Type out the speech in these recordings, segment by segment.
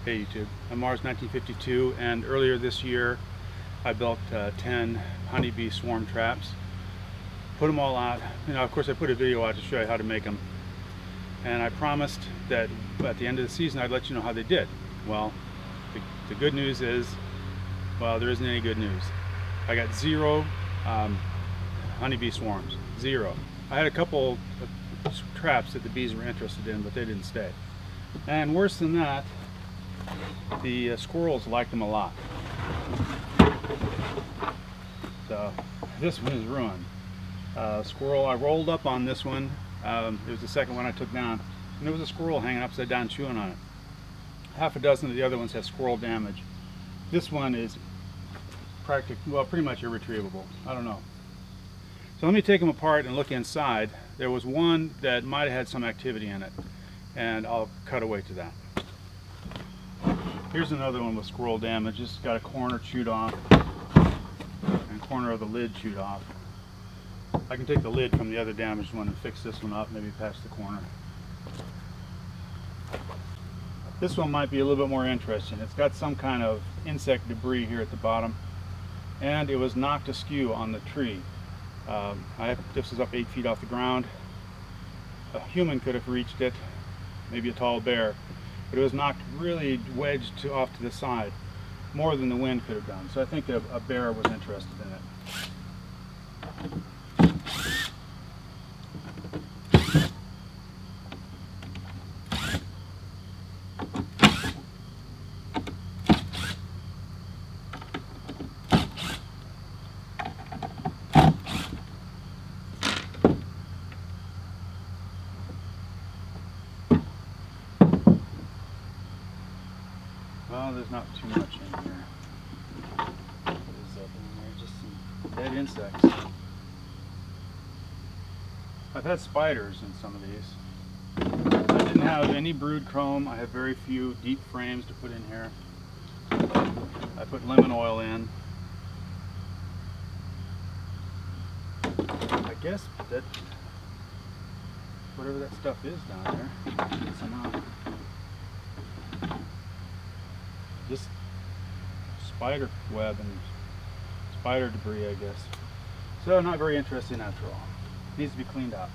Hey YouTube, I'm Mars 1952, and earlier this year I built 10 honeybee swarm traps. Put them all out. Of course I put a video out to show you how to make them. And I promised that at the end of the season I'd let you know how they did. Well, the good news is, well, there isn't any good news. I got 0 honeybee swarms. 0. I had a couple of traps that the bees were interested in, but they didn't stay. And worse than that, the squirrels liked them a lot. So this one is ruined. Squirrel, I rolled up on this one. It was the second one I took down, and there was a squirrel hanging upside down chewing on it. Half a dozen of the other ones have squirrel damage. This one is pretty much irretrievable. I don't know. So let me take them apart and look inside. There was one that might have had some activity in it, and I'll cut away to that. Here's another one with squirrel damage. This has got a corner chewed off and a corner of the lid chewed off. I can take the lid from the other damaged one and fix this one up, maybe past the corner. This one might be a little bit more interesting. It's got some kind of insect debris here at the bottom, and it was knocked askew on the tree. This is up 8 feet off the ground. A human could have reached it, maybe a tall bear, but it was knocked really wedged off to the side, more than the wind could have done. So I think a bear was interested in it. Well, there's not too much in here. What is up in there? Just some dead insects. I've had spiders in some of these. I didn't have any brood comb. I have very few deep frames to put in here. I put lemon oil in. I guess that whatever that stuff is down there, somehow. Just spider web and spider debris, I guess. So not very interesting after all. Needs to be cleaned up.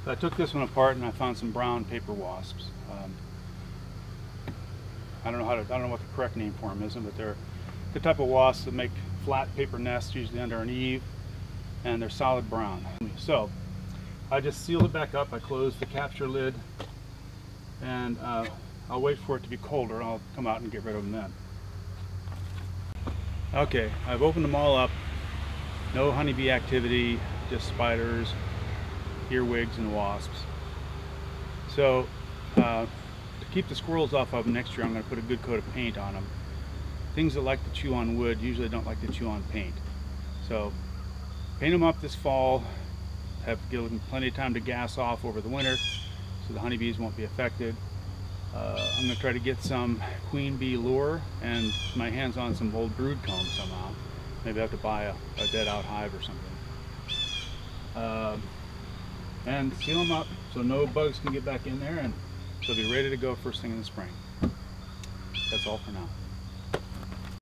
So I took this one apart and I found some brown paper wasps. I don't know what the correct name for them is, but they're the type of wasps that make flat paper nests, usually under an eave, and they're solid brown. So I just sealed it back up. I closed the capture lid, and I'll wait for it to be colder. I'll come out and get rid of them then. Okay, I've opened them all up. No honeybee activity, just spiders, earwigs, and wasps. So to keep the squirrels off of them next year, I'm going to put a good coat of paint on them. Things that like to chew on wood usually don't like to chew on paint. So paint them up this fall. Give them plenty of time to gas off over the winter so the honeybees won't be affected. I'm going to try to get some queen bee lure and my hands on some old brood comb somehow. Maybe I have to buy a dead out hive or something. And seal them up so no bugs can get back in there, and they'll be ready to go first thing in the spring. That's all for now.